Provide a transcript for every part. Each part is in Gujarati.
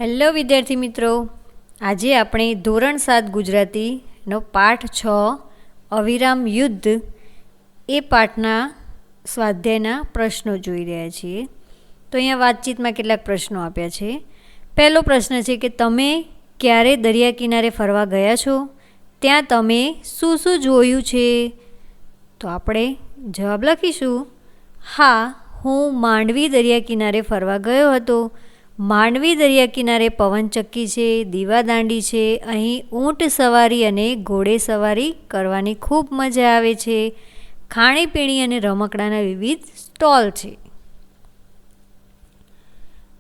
હેલો વિદ્યાર્થી મિત્રો, આજે આપણે ધોરણ 7 ગુજરાતીનો પાઠ 6 અવિરામ યુદ્ધ એ પાઠના સ્વાધ્યાયના પ્રશ્નો જોઈ રહ્યા છીએ. તો અહીંયા વાતચીતમાં કેટલાક પ્રશ્નો આપ્યા છે. પહેલો પ્રશ્ન છે કે તમે ક્યારે દરિયા કિનારે ફરવા ગયા છો? ત્યાં તમે શું શું જોયું છે? તો આપણે જવાબ લખીશું, હા, હું માંડવી દરિયા કિનારે ફરવા ગયો હતો. માંડવી દરિયા કિનારે પવનચક્કી છે, દીવાદાંડી છે. અહીં ઊંટ સવારી અને ઘોડે સવારી કરવાની ખૂબ મજા આવે છે. ખાણીપીણી અને રમકડાના વિવિધ સ્ટોલ છે.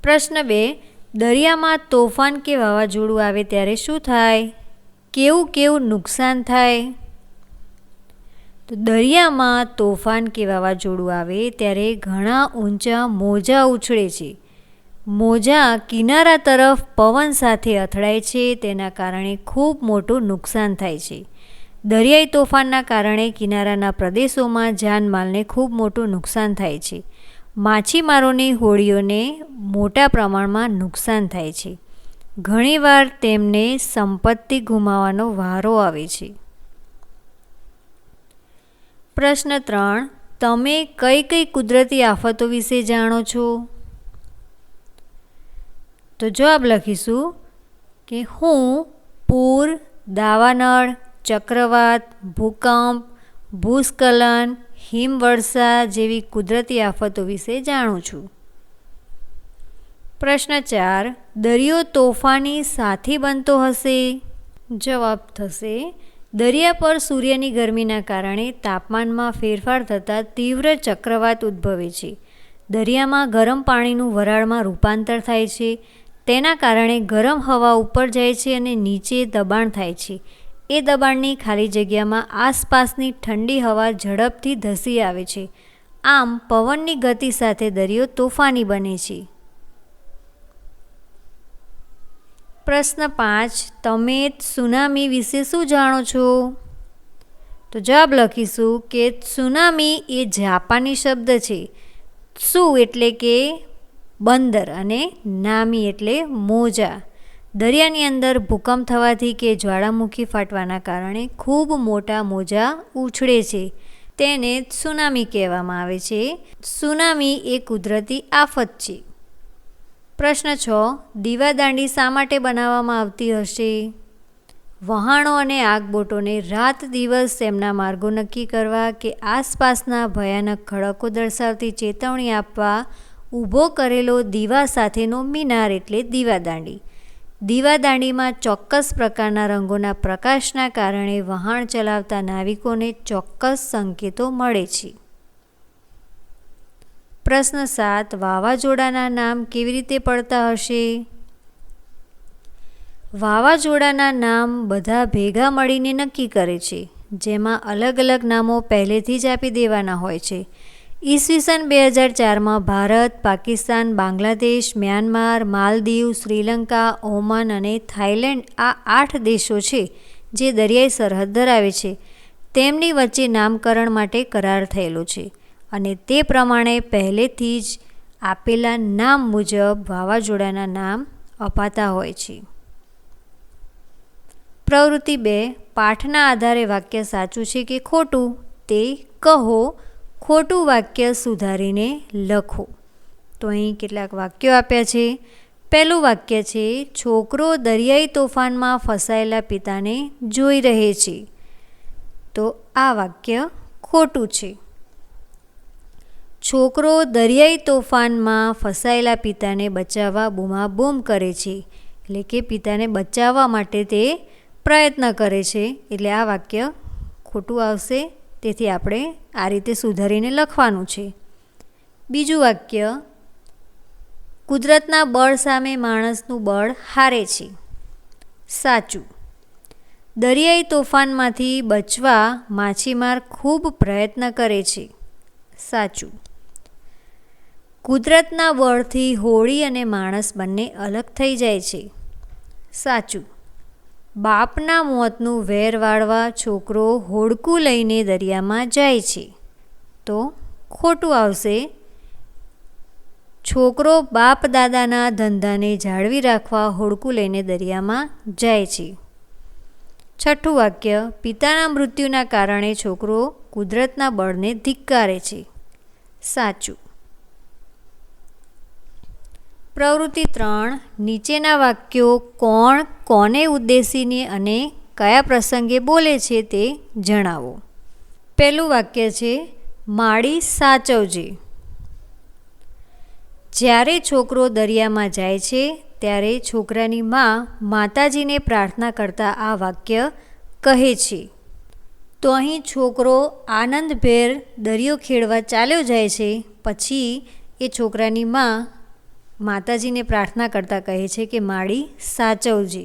પ્રશ્ન 2, દરિયામાં તોફાન કે વાવાઝોડું આવે ત્યારે શું થાય? કેવું કેવું નુકસાન થાય? તો દરિયામાં તોફાન કે વાવાઝોડું આવે ત્યારે ઘણા ઊંચા મોજા ઉછળે છે. મોજા કિનારા તરફ પવન સાથે અથડાય છે. તેના કારણે ખૂબ મોટું નુકસાન થાય છે. દરિયાઈ તોફાનના કારણે કિનારાના પ્રદેશોમાં જાનમાલને ખૂબ મોટું નુકસાન થાય છે. માછીમારોની હોડીઓને મોટા પ્રમાણમાં નુકસાન થાય છે. ઘણીવાર તેમને સંપત્તિ ગુમાવવાનો વારો આવે છે. પ્રશ્ન 3, તમે કઈ કઈ કુદરતી આફતો વિશે જાણો છો? તો જવાબ લખીશું કે હું પૂર, દાવાનળ, ચક્રવાત, ભૂકંપ, ભૂસ્ખલન, હિમવર્ષા જેવી કુદરતી આફતો વિશે જાણું છું. પ્રશ્ન 4, દરિયો તોફાની સાથી બનતો હશે? જવાબ થશે, દરિયા પર સૂર્યની ગરમીના કારણે તાપમાનમાં ફેરફાર થતાં તીવ્ર ચક્રવાત ઉદ્ભવે છે. દરિયામાં ગરમ પાણીનું વરાળમાં રૂપાંતર થાય છે. તેના કારણે ગરમ હવા ઉપર જાય છે અને નીચે દબાણ થાય છે. એ દબાણની ખાલી જગ્યામાં આસપાસની ઠંડી હવા ઝડપથી ધસી આવે છે. આમ પવનની ગતિ સાથે દરિયો તોફાની બને છે. પ્રશ્ન 5, તમે ત્સુનામી વિશે શું જાણો છો? તો જવાબ લખીશું કે ત્સુનામી એ જાપાની શબ્દ છે. ત્સુ એટલે કે બંદર અને નામી એટલે મોજા. દરિયાની અંદર ભૂકંપ થવાથી કે જ્વાળામુખી ફાટવાના કારણે ખૂબ મોટા મોજા ઉછળે છે. તેને ત્સુનામી કહેવામાં આવે છે. ત્સુનામી એ કુદરતી આફત છે. પ્રશ્ન 6, દીવાદાંડી શા માટે બનાવવામાં આવતી હશે? વહાણો અને આગબોટોને રાત દિવસ તેમના માર્ગો નક્કી કરવા કે આસપાસના ભયાનક ખડકો દર્શાવતી ચેતવણી આપવા ઊભો કરેલો દીવા સાથેનો મિનાર એટલે દીવાદાંડી. દીવાદાંડીમાં ચોક્કસ પ્રકારના રંગોના પ્રકાશના કારણે વહાણ ચલાવતા નાવિકોને ચોક્કસ સંકેતો મળે છે. પ્રશ્ન 7, વાવાઝોડાના નામ કેવી રીતે પડતા હશે? વાવાઝોડાના નામ બધા ભેગા મળીને નક્કી કરે છે, જેમાં અલગ અલગ નામો પહેલેથી જ આપી દેવાના હોય છે. ઈસવીસન 2004માં ભારત, પાકિસ્તાન, બાંગ્લાદેશ, મ્યાનમાર, માલદીવ, શ્રીલંકા, ઓમાન અને થાઈલેન્ડ આ 8 દેશો છે જે દરિયાઈ સરહદ ધરાવે છે. તેમની વચ્ચે નામકરણ માટે કરાર થયેલો છે અને તે પ્રમાણે પહેલેથી જ આપેલા નામ મુજબ વાવાઝોડાના નામ અપાતા હોય છે. પ્રવૃત્તિ 2, પાઠના આધારે વાક્ય સાચું છે કે ખોટું તે કહો. ખોટું વાક્ય સુધારીને લખો. તો અહીં કેટલાક વાક્યો આપ્યા છે. પહેલું વાક્ય છે, છોકરો દરિયાઈ તોફાનમાં ફસાયેલા પિતાને જોઈ રહે છે. તો આ વાક્ય ખોટું છે. છોકરો દરિયાઈ તોફાનમાં ફસાયેલા પિતાને બચાવવા બૂમાબૂમ કરે છે. એટલે કે પિતાને બચાવવા માટે તે પ્રયત્ન કરે છે. એટલે આ વાક્ય ખોટું આવશે. તેથી આપણે આ રીતે સુધારીને લખવાનું છે. બીજું વાક્ય, કુદરતના બળ સામે માણસનું બળ હારે છે. સાચું. દરિયાઈ તોફાનમાંથી બચવા માછીમાર ખૂબ પ્રયત્ન કરે છે. સાચું. કુદરતના બળથી હોડી અને માણસ બંને અલગ થઈ જાય છે. સાચું. બાપના મોતનું વેર વાળવા છોકરો હોડકું લઈને દરિયામાં જાય છે. તો ખોટું આવશે. છોકરો બાપ દાદાના ધંધાને જાળવી રાખવા હોડકું લઈને દરિયામાં જાય છે. છઠ્ઠું વાક્ય, પિતાના મૃત્યુના કારણે છોકરો કુદરતના બળને ધિક્કારે છે. સાચું. પ્રવૃત્તિ 3, નીચેના વાક્યો કોણ કોને ઉદ્દેશીને અને કયા પ્રસંગે બોલે છે તે જણાવો. પહેલું વાક્ય છે, માળી સાચવજે. જ્યારે છોકરો દરિયામાં જાય છે ત્યારે છોકરાની મા માતાજીને પ્રાર્થના કરતા આ વાક્ય કહે છે. તો અહીં છોકરો આનંદભેર દરિયો ખેડવા ચાલ્યો જાય છે. પછી એ છોકરાની મા માતાજીને પ્રાર્થના કરતાં કહે છે કે માળી સાચવજે.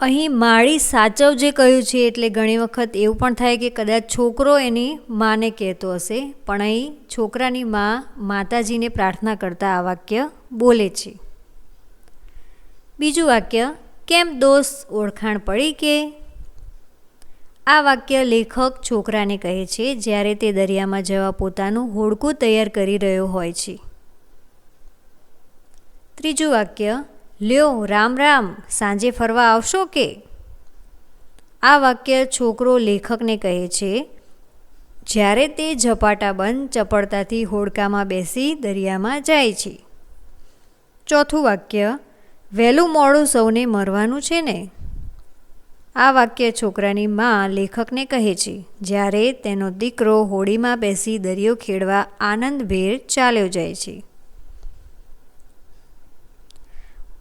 અહીં માળી સાચવજે કહ્યું છે એટલે ઘણી વખત એવું પણ થાય કે કદાચ છોકરો એની માને કહેતો હશે, પણ અહીં છોકરાની મા માતાજીને પ્રાર્થના કરતાં આ વાક્ય બોલે છે. બીજું વાક્ય, કેમ દોસ્ત ઓળખાણ પડી કે? આ વાક્ય લેખક છોકરાને કહે છે જ્યારે તે દરિયામાં જવા પોતાનું હોડકું તૈયાર કરી રહ્યો હોય છે. ત્રીજું વાક્ય, લ્યો રામ રામ, સાંજે ફરવા આવશો કે? આ વાક્ય છોકરો લેખકને કહે છે જ્યારે તે ઝપાટાબંધ ચપળતાથી હોડકામાં બેસી દરિયામાં જાય છે. ચોથું વાક્ય, વહેલું મોડું સૌને મરવાનું છે ને? આ વાક્ય છોકરાની મા લેખકને કહે છે જ્યારે તેનો દીકરો હોડીમાં બેસી દરિયો ખેડવા આનંદભેર ચાલ્યો જાય છે.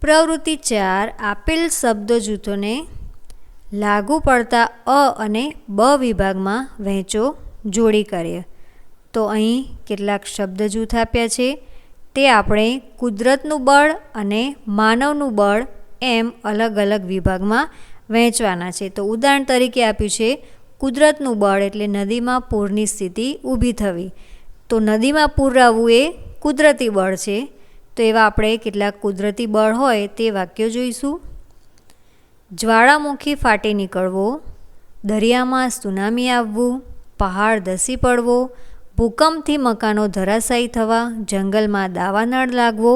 પ્રવૃત્તિ 4, આપેલ શબ્દ જૂથોને લાગુ પડતા અ અને બ વિભાગમાં વહેંચો, જોડી કાર્ય. તો અહીં કેટલાક શબ્દ જૂથ આપ્યા છે તે આપણે કુદરતનું બળ અને માનવનું બળ એમ અલગ અલગ વિભાગમાં વહેંચવાના છે. તો ઉદાહરણ તરીકે આપ્યું છે કુદરતનું બળ એટલે નદીમાં પૂરની સ્થિતિ ઊભી થવી. તો નદીમાં પૂર આવવું એ કુદરતી બળ છે. તો એવા આપણે કેટલાક કુદરતી બળ હોય તે વાક્યો જોઈશું. જ્વાળામુખી ફાટી નીકળવો, દરિયામાં સુનામી આવવું, પહાડ ધસી પડવો, ભૂકંપથી મકાનો ધરાશાયી થવા, જંગલમાં દાવાનળ લાગવો,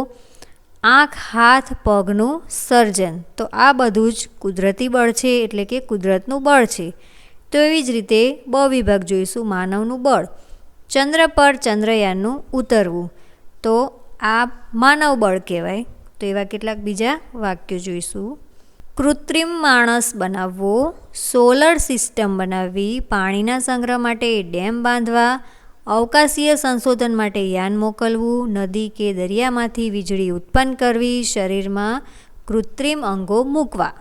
આંખ હાથ પગનું સર્જન. તો આ બધું જ કુદરતી બળ છે એટલે કે કુદરતનું બળ છે. તો એવી જ રીતે બ વિભાગ જોઈશું, માનવનું બળ. ચંદ્ર પર ચંદ્રયાનનું ઉતરવું, તો આ માનવ બળ કહેવાય. તો એવા કેટલાક બીજા વાક્યો જોઈશું. કૃત્રિમ માણસ બનાવવો, સોલર સિસ્ટમ બનાવવી, પાણીના સંગ્રહ માટે ડેમ બાંધવા, અવકાશીય સંશોધન માટે યાન મોકલવું, નદી કે દરિયામાંથી વીજળી ઉત્પન્ન કરવી, શરીરમાં કૃત્રિમ અંગો મૂકવા.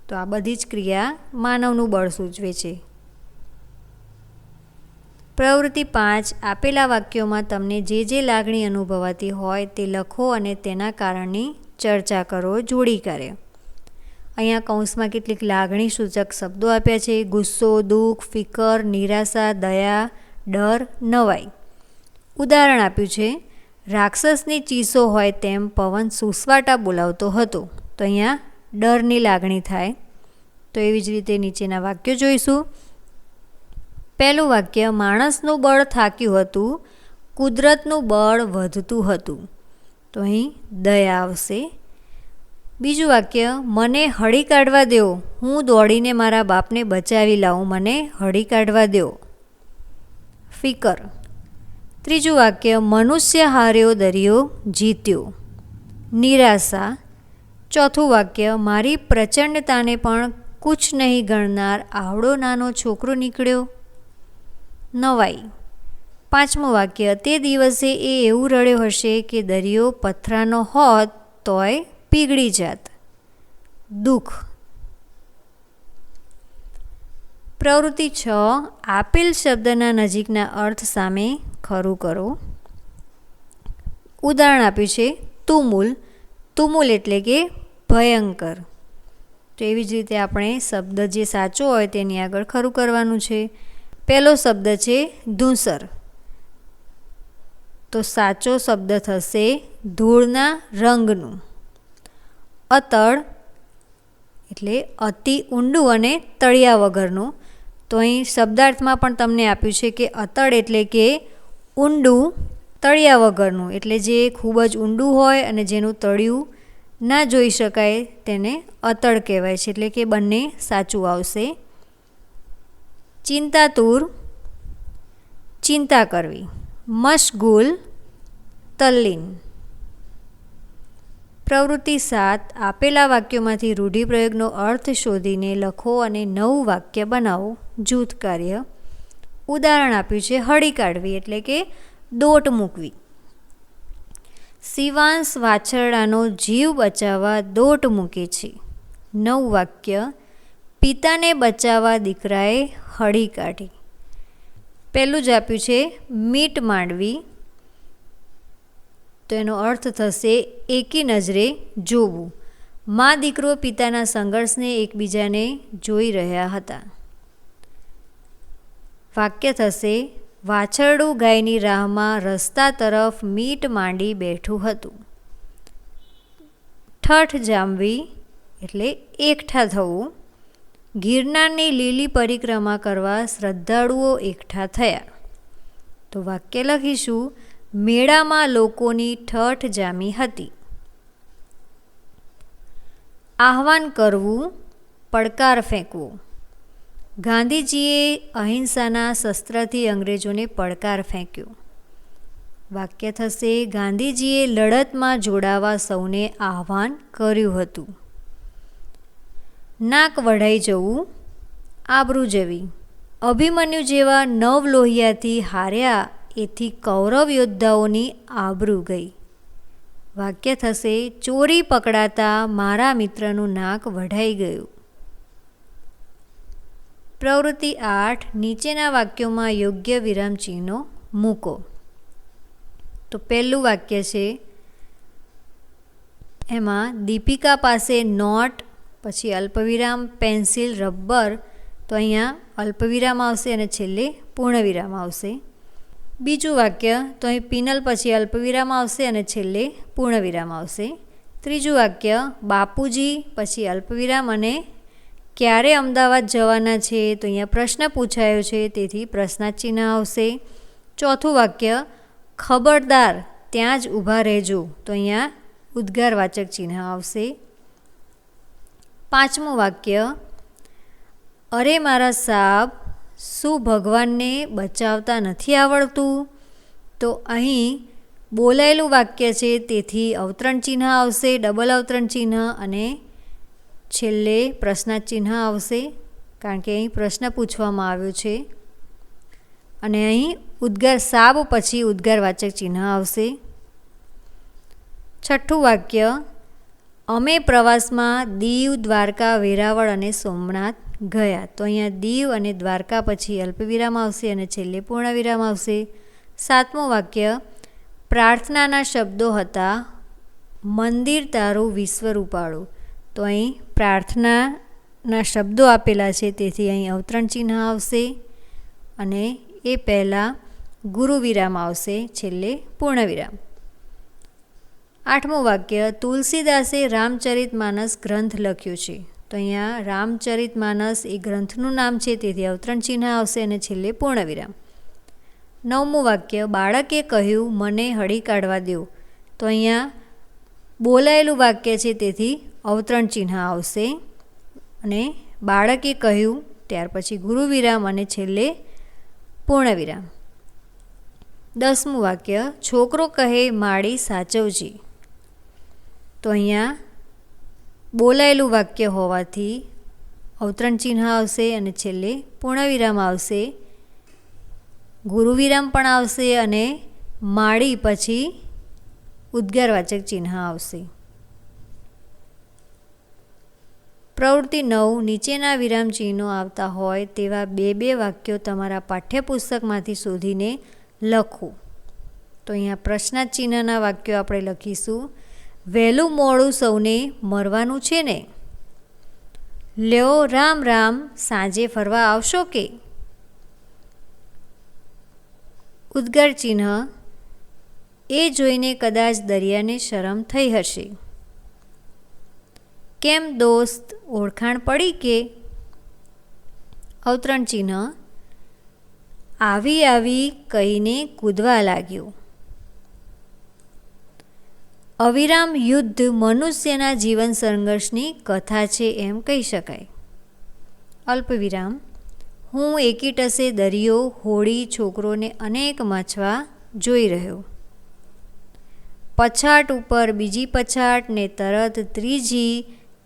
તો આ બધી જ ક્રિયા માનવનું બળ સૂચવે છે. પ્રવૃત્તિ 5, આપેલા વાક્યોમાં તમને જે લાગણી અનુભવાતી હોય તે લખો અને તેના કારણની ચર્ચા કરો, જોડી કરે. અહીંયા કૌંસમાં કેટલીક લાગણી સૂચક શબ્દો આપ્યા છે: ગુસ્સો, દુઃખ, ફિકર, નિરાશા, દયા, ડર, નવાઈ. ઉદાહરણ આપ્યું છે, રાક્ષસની ચીસો હોય તેમ પવન સુસવાટા બોલાવતો હતો. તો અહીંયા ડરની લાગણી થાય. તો એવી જ રીતે નીચેના વાક્યો જોઈશું. પહેલું વાક્ય, માણસનું બળ થાક્યું હતું, કુદરતનું બળ વધતું હતું. તો અહીં દયા આવશે. બીજું વાક્ય, મને હળી કાઢવા દો, હું દોડીને મારા બાપને બચાવી લાવું, મને હળી કાઢવા દો. ફિકર. ત્રીજું વાક્ય, મનુષ્ય હાર્યો દરિયો જીત્યો. નિરાશા. ચોથું વાક્ય, મારી પ્રચંડતાને પણ કુછ નહીં ગણનાર આવડો નાનો છોકરો નીકળ્યો. નવાઈ. પાંચમું વાક્ય, તે દિવસે એ એવું રડ્યો હશે કે દરિયો પથરાનો હોત તોય પીગળી જાત. દુઃખ. પ્રવૃત્તિ 6, આપેલ શબ્દના નજીકના અર્થ સામે ખરું કરો. ઉદાહરણ આપ્યું છે તુમુલ. તુમુલ એટલે કે ભયંકર. તો એવી જ રીતે આપણે શબ્દ જે સાચો હોય તેની આગળ ખરું કરવાનું છે. પહેલો શબ્દ છે ધૂસર. તો સાચો શબ્દ થશે ધૂળના રંગનું. અતળ એટલે અતિ ઊંડું અને તળિયા વગરનું. તો અહીં શબ્દાર્થમાં પણ તમને આપ્યું છે કે અતળ એટલે કે ઊંડું તળિયા વગરનું, એટલે જે ખૂબ જ ઊંડું હોય અને જેનું તળિયું ના જોઈ શકાય તેને અતળ કહેવાય છે, એટલે કે બંને સાચું આવશે. ચિંતાતુર, ચિંતા કરવી. મશગુલ, તલ્લીન. પ્રવૃત્તિ 7, આપેલા વાક્યોમાંથી રૂઢિપ્રયોગનો અર્થ શોધીને લખો અને નવું વાક્ય બનાવો. જૂથ કાર્ય. ઉદાહરણ આપ્યું છે હળી કાઢવી, એટલે કે દોટ મૂકવી. શિવાંશ વાછરડાનો જીવ બચાવવા દોટ મૂકે છે. નવું વાક્ય, પિતાને બચાવવા દીકરાએ હળી કાઢી. પહેલું જ આપ્યું છે મીટ માંડવી, તો એનો અર્થ થશે એકી નજરે જોવું. મા દીકરો પિતાના સંઘર્ષને એકબીજાને જોઈ રહ્યા હતા. વાક્ય થશે વાછરડું ગાયની રાહમાં રસ્તા તરફ મીટ માંડી બેઠું હતું. ઠઠ જામવી એટલે એકઠા થવું. ગિરનારની લીલી પરિક્રમા કરવા શ્રદ્ધાળુઓ એકઠા થયા. તો વાક્ય લખીશું મેળામાં લોકોની ઠઠ જામી હતી. આહ્વાન કરવું, પડકાર ફેંકવો. ગાંધીજીએ અહિંસાના શસ્ત્રથી અંગ્રેજોને પડકાર ફેંક્યો. વાક્ય થશે ગાંધીજીએ લડતમાં જોડાવા સૌને આહ્વાન કર્યું હતું. નાક વઢાઈ જવું, આબરૂ જવી. અભિમન્યુ જેવા નવલોહિયાથી હાર્યા એથી કૌરવ યોદ્ધાઓની આબરૂ ગઈ. વાક્ય થશે ચોરી પકડાતા મારા મિત્રનું નાક વઢાઈ ગયું. પ્રવૃત્તિ 8, નીચેના વાક્યોમાં યોગ્ય વિરામચિહ્નો મૂકો. તો પહેલું વાક્ય છે એમાં દીપિકા પાસે નોટ, પછી અલ્પવિરામ, પેન્સિલ, રબર, તો અહીંયા અલ્પવિરામ આવશે અને છેલ્લે પૂર્ણવિરામ આવશે. બીજું વાક્ય, તો અહીં પિનલ પછી અલ્પવિરામ આવશે અને છેલ્લે પૂર્ણવિરામ આવશે. ત્રીજું વાક્ય, બાપુજી પછી અલ્પવિરામ અને ક્યારે અમદાવાદ જવાના છે, તો અહીંયા પ્રશ્ન પૂછાયો છે તેથી પ્રશ્નાર્થ ચિહ્ન આવશે. ચોથું વાક્ય, ખબરદાર ત્યાં જ ઊભા રહેજો, તો અહીંયા ઉદ્ગારવાચક ચિહ્ન આવશે. પાંચમું વાક્ય, અરે મારા સાબ, શું ભગવાનને બચાવતા નથી આવડતું, તો અહીં બોલાયેલું વાક્ય છે તેથી અવતરણ ચિહ્ન આવશે, ડબલ અવતરણ ચિહ્ન, અને છેલ્લે પ્રશ્નાર્થ ચિહ્ન આવશે કારણ કે અહીં પ્રશ્ન પૂછવામાં આવ્યો છે. અને અહીં ઉદ્ગાર સાબ પછી ઉદ્ગારવાચક ચિહ્ન આવશે. છઠ્ઠું વાક્ય, અમે પ્રવાસમાં દીવ, દ્વારકા, વેરાવળ અને સોમનાથ ગયા, તો અહીંયા દીવ અને દ્વારકા પછી અલ્પવિરામ આવશે અને છેલ્લે પૂર્ણવિરામ આવશે. સાતમું વાક્ય, પ્રાર્થનાના શબ્દો હતા મંદિર તારું વિશ્વ રૂપાળું, તો અહીં પ્રાર્થનાના શબ્દો આપેલા છે તેથી અહીં અવતરણ ચિહ્ન આવશે અને એ પહેલાં ગુરુ વિરામ આવશે, છેલ્લે પૂર્ણવિરામ. આઠમું વાક્ય, તુલસીદાસે રામચરિતમાનસ ગ્રંથ લખ્યો છે, તો અહીંયા રામચરિતમાનસ એ ગ્રંથનું નામ છે તેથી અવતરણ ચિહ્ન આવશે અને છેલ્લે પૂર્ણવિરામ. નવમું વાક્ય, બાળકે કહ્યું મને હળી કાઢવા દો, તો અહીંયા બોલાયેલું વાક્ય છે તેથી અવતરણ ચિહ્ન આવશે અને બાળકે કહ્યું ત્યાર પછી ગુરુ વિરામ અને છેલ્લે પૂર્ણવિરામ. 10મું વાક્ય, છોકરો કહે માળી સાચવજી, તો અહીંયા બોલાયેલું વાક્ય હોવાથી અવતરણ ચિહ્ન આવશે અને છેલ્લે પૂર્ણવિરામ આવશે. ગુરુવિરામ પણ આવશે અને માળી પછી ઉદ્ગારવાચક ચિહ્ન આવશે. પ્રવૃત્તિ 9, નીચેના વિરામ ચિહ્નો આવતા હોય તેવા બે વાક્યો તમારા પાઠ્યપુસ્તકમાંથી શોધીને લખો. તો અહીંયા પ્રશ્નાર્થ ચિહ્નના વાક્યો આપણે લખીશું. વહેલું મોડું સૌને મરવાનું છે ને, લ્યો રામ રામ સાંજે ફરવા આવશો કે. ઉદ્ગાર ચિહ્ન, એ જોઈને કદાચ દરિયાને શરમ થઈ હશે. કેમ દોસ્ત ઓળખાણ પડી કે. અવતરણ ચિહ્ન, આવી કહીને કૂદવા લાગ્યો. અવિરામ યુદ્ધ મનુષ્યના જીવન સંઘર્ષની કથા છે એમ કહી શકાય. અલ્પવિરામ. હું એકી દરિયો હોડી છોકરોને અનેક મછવા જોઈ રહ્યો. પછાટ ઉપર બીજી પછાટ ને તરત ત્રીજી,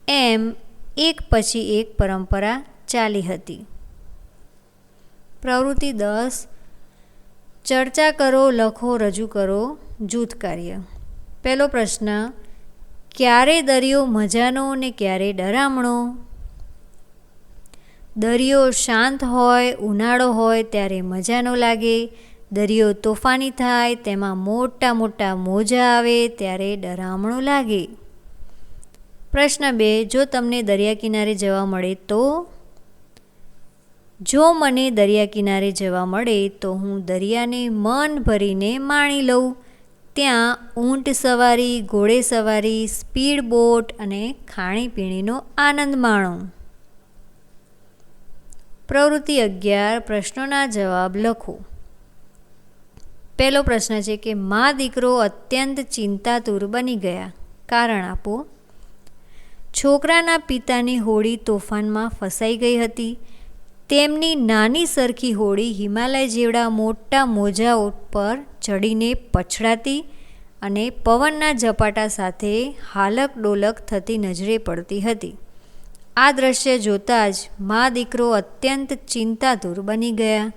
એમ એક પછી એક પરંપરા ચાલી હતી. પ્રવૃત્તિ 10. ચર્ચા કરો, લખો, રજૂ કરો જૂથ કાર્ય. પહેલો પ્રશ્ન, ક્યારે દરિયો મજાનો ને ક્યારે ડરામણો? દરિયો શાંત હોય, ઉનાળો હોય ત્યારે મજાનો લાગે. દરિયો તોફાની થાય, તેમાં મોટા મોટા મોજા આવે ત્યારે ડરામણો લાગે. પ્રશ્ન 2, જો તમને દરિયા કિનારે જવા મળે તો? જો મને દરિયા કિનારે જવા મળે તો હું દરિયાને મન ભરીને માણી લઉં. ત્યાં ઊંટ સવારી, ઘોડે સવારી, સ્પીડ બોટ અને ખાણીપીણીનો આનંદ માણું. પ્રવૃત્તિ 11. પ્રશ્નોના જવાબ લખો. પહેલો પ્રશ્ન છે કે મા દીકરો અત્યંત ચિંતાતુર બની ગયા. કારણ આપો. છોકરાના પિતાની હોડી તોફાનમાં ફસાઈ ગઈ હતી. તેમની નાની સરખી હોડી હિમાલય જેવડા મોટા મોજા પર ચડીને પછડાતી અને પવનના ઝપાટા સાથે હાલક ડોલક થતી નજરે પડતી હતી. આ દ્રશ્ય જોતાં જ મા દીકરો અત્યંત ચિંતાતુર બની ગયા.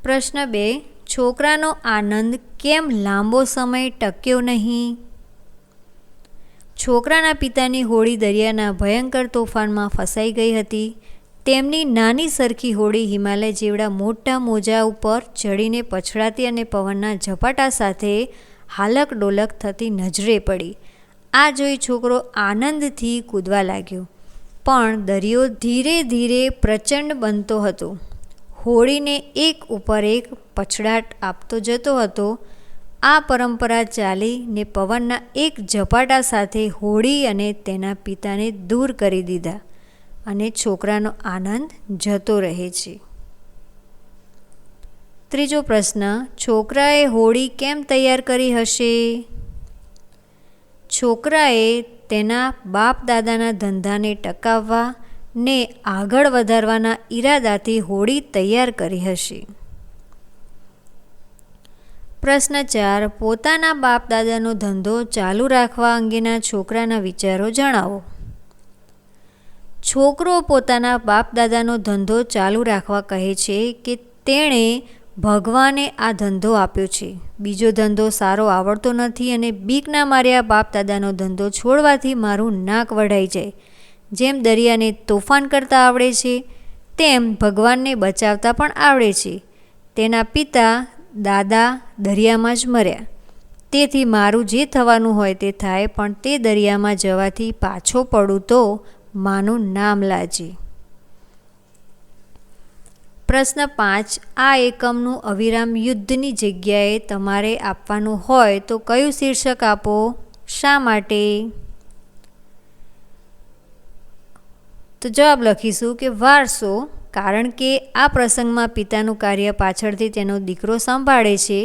પ્રશ્ન 2. છોકરાનો આનંદ કેમ લાંબો સમય ટક્યો નહીં? છોકરાના પિતાની હોડી દરિયાના ભયંકર તોફાનમાં ફસાઈ ગઈ હતી. તેમની નાની સરખી હોડી હિમાલય જેવડા મોટા મોજા ઉપર ચડીને પછડાતી અને પવનના ઝપાટા સાથે હાલક ડોલક થતી નજરે પડી. આ જોઈ છોકરો આનંદથી કૂદવા લાગ્યો. પણ દરિયો ધીરે ધીરે પ્રચંડ બનતો હતો. હોડીને એક ઉપર એક પછડાટ આપતો જતો હતો. આ પરંપરા ચાલીને પવનના એક ઝપાટા સાથે હોડી અને તેના પિતાને દૂર કરી દીધા અને છોકરાનો આનંદ જતો રહે છે. ત્રીજો પ્રશ્ન, છોકરાએ હોડી કેમ તૈયાર કરી હશે? છોકરાએ તેના બાપ દાદાના ધંધાને ટકાવવા ને આગળ વધારવાના ઈરાદાથી હોડી તૈયાર કરી હશે. પ્રશ્ન 4. પોતાના બાપ દાદાનો ધંધો ચાલુ રાખવા અંગેના છોકરાના વિચારો જણાવો. છોકરો પોતાના બાપ દાદાનો ધંધો ચાલુ રાખવા કહે છે કે તેણે ભગવાને આ ધંધો આપ્યો છે. બીજો ધંધો સારો આવડતો નથી અને બીકના માર્યા બાપ દાદાનો ધંધો છોડવાથી મારું નાક વઢાઈ જાય. જેમ દરિયાને તોફાન કરતા આવડે છે તેમ ભગવાનને બચાવતા પણ આવડે છે. તેના પિતા દાદા દરિયામાં જ મર્યા. તેથી મારું જે થવાનું હોય તે થાય, પણ તે દરિયામાં જવાથી પાછો પડું તો માનું નામ લાજે. પ્રશ્ન 5. આ એકમનું અવિરામ યુદ્ધની જગ્યાએ તમારે આપવાનું હોય તો કયું શીર્ષક આપો? શા માટે? તો જવાબ લખીશું કે વારસો. કારણ કે આ પ્રસંગમાં પિતાનું કાર્ય પાછળથી તેનો દીકરો સંભાળે છે.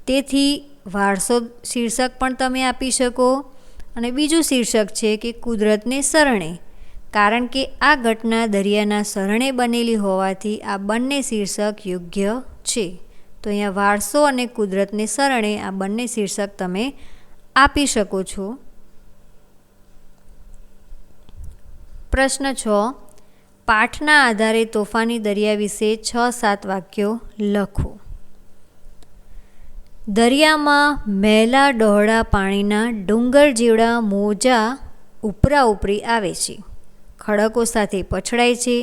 તેથી વારસો શીર્ષક પણ તમે આપી શકો. અને બીજું શીર્ષક છે કે કુદરતને શરણે. કારણ કે આ ઘટના દરિયાના શરણે બનેલી હોવાથી આ બંને શીર્ષક યોગ્ય છે. તો અહીંયા વારસો અને કુદરતને શરણે આ બંને શીર્ષક તમે આપી શકો છો. પ્રશ્ન 6. પાઠના આધારે તોફાની દરિયા વિશે 6-7 વાક્યો લખો. દરિયામાં મહેલા ડહોળા પાણીના ડુંગર જેવડા મોજા ઉપરા ઉપરી આવે છે. ખડકો સાથે પછડાય છે.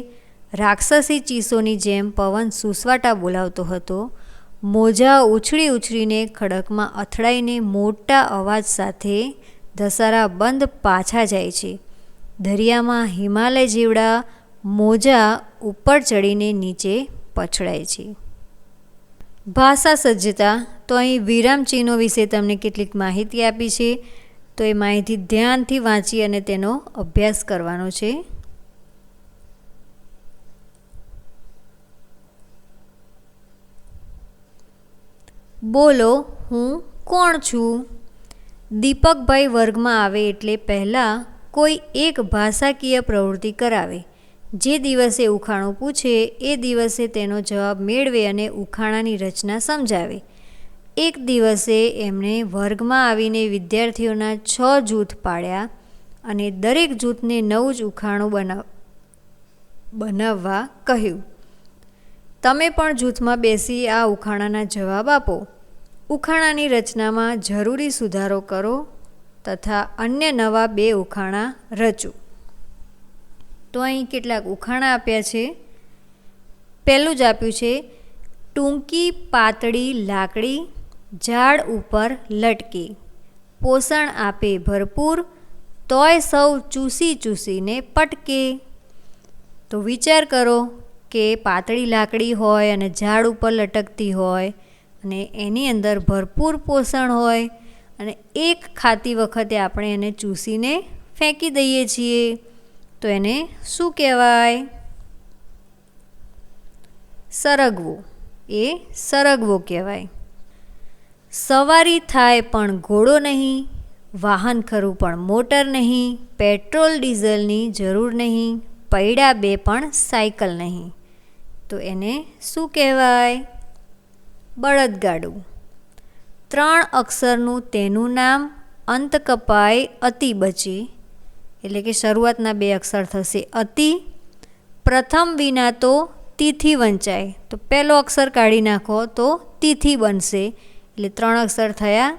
રાક્ષસી ચીસોની જેમ પવન સુસવાટા બોલાવતો હતો. મોજા ઉછળી ઉછળીને ખડકમાં અથડાઈને મોટા અવાજ સાથે ધસારા બંધ પાછા જાય છે. દરિયામાં હિમાલય જેવડા મોજા ઉપર ચડીને નીચે પછડાય છે. ભાષા સજ્જતા. તો અહીં વિરામચિહ્નો વિશે તમને કેટલીક માહિતી આપી છે. તો એ માહિતી ધ્યાનથી વાંચી અને તેનો અભ્યાસ કરવાનો છે. બોલો, હું કોણ છું? દીપકભાઈ વર્ગમાં આવે એટલે પહેલાં કોઈ એક ભાષાકીય પ્રવૃત્તિ કરાવે. જે દિવસે ઉખાણું પૂછે એ દિવસે તેનો જવાબ મેળવે અને ઉખાણાની રચના સમજાવે. એક દિવસે એમણે વર્ગમાં આવીને વિદ્યાર્થીઓના 6 જૂથ પાડ્યા અને દરેક જૂથને 9 જ ઉખાણું બનાવવા કહ્યું. તમે પણ જૂથમાં બેસી આ ઉખાણાના જવાબ આપો. ઉખાણાની રચનામાં જરૂરી સુધારો કરો તથા અન્ય નવા 2 ઉખાણા રચો. તો અહીં કેટલાક ઉખાણા આપ્યા છે. પહેલું જ આપ્યું છે, ટૂંકી પાતળી લાકડી ઝાડ ઉપર લટકે, પોષણ આપે ભરપૂર, તોય સૌ ચૂસી ચૂસીને પટકે. તો વિચાર કરો કે પાતળી લાકડી હોય અને ઝાડ ઉપર લટકતી હોય અને એની અંદર ભરપૂર પોષણ હોય અને એક ખાતી વખતે આપણે એને ચૂસીને ફેંકી દઈએ છીએ, તો એને શું કહેવાય? સરગવો. એ સરગવો કહેવાય. સવારી થાય પણ ઘોડો નહીં, વાહન ખરું પણ મોટર નહીં, પેટ્રોલ ડીઝલની જરૂર નહીં, પૈડા 2 પણ સાયકલ નહીં. તો એને શું કહેવાય? બળદગાડું. 3 અક્ષરનું તેનું નામ, અંત કપાય અતિ બચે. એટલે કે શરૂઆતના 2 અક્ષર થશે અતિ. પ્રથમ વિના તો તિથિ વંચાય. તો પહેલો અક્ષર કાઢી નાખો તો તિથિ બનશે. એટલે 3 અક્ષર થયા.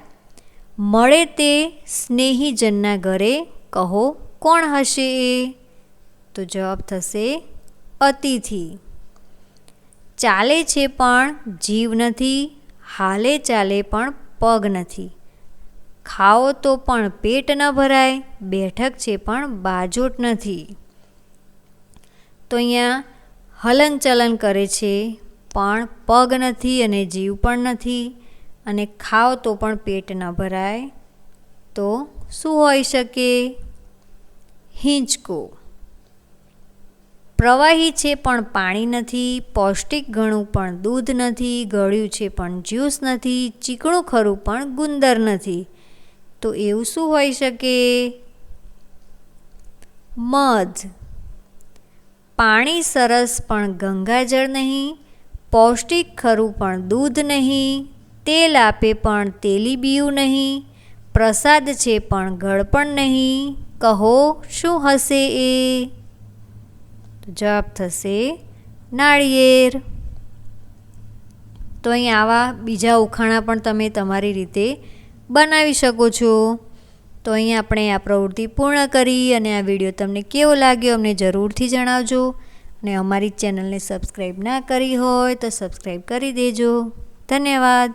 મળે તે સ્નેહીજનના ઘરે, કહો કોણ હશે એ? તો જવાબ થશે અતિથિ. ચાલે છે પણ જીવ નથી, હાલે ચાલે પણ પગ નથી, ખાઓ તો પણ પેટ ન ભરાય, બેઠક છે પણ બાજોટ નથી. તો અહીંયા હલનચલન કરે છે પણ પગ નથી અને જીવ પણ નથી અને ખાઓ તો પણ પેટ ન ભરાય, તો શું હોઈ શકે? હિંચકો. પ્રવાહી છે પણ પાણી નથી, પૌષ્ટિક ઘણું પણ દૂધ નથી, ગળ્યું છે પણ જ્યુસ નથી, ચીકણું ખરું પણ ગુંદર નથી. તો એવું શું હોઈ શકે? મધ. પાણી સરસ પણ ગંગાજળ નહીં, પૌષ્ટિક ખરું પણ દૂધ નહીં, તેલ આપે પણ તેલીબિયું નહીં, પ્રસાદ છે પણ ગળપણ નહીં, કહો શું હશે એ? જવાબ થશે નાળિયેર. તો અહીં આવા બીજા ઉખાણા પણ તમે તમારી રીતે બનાવી શકો છો. તો અહીં આપણે આ પ્રવૃત્તિ પૂર્ણ કરી અને આ વિડીયો તમને કેવો લાગ્યો અમને જરૂરથી જણાવજો. અને અમારી ચેનલને સબસ્ક્રાઈબ ના કરી હોય તો સબસ્ક્રાઈબ કરી દેજો. ધન્યવાદ.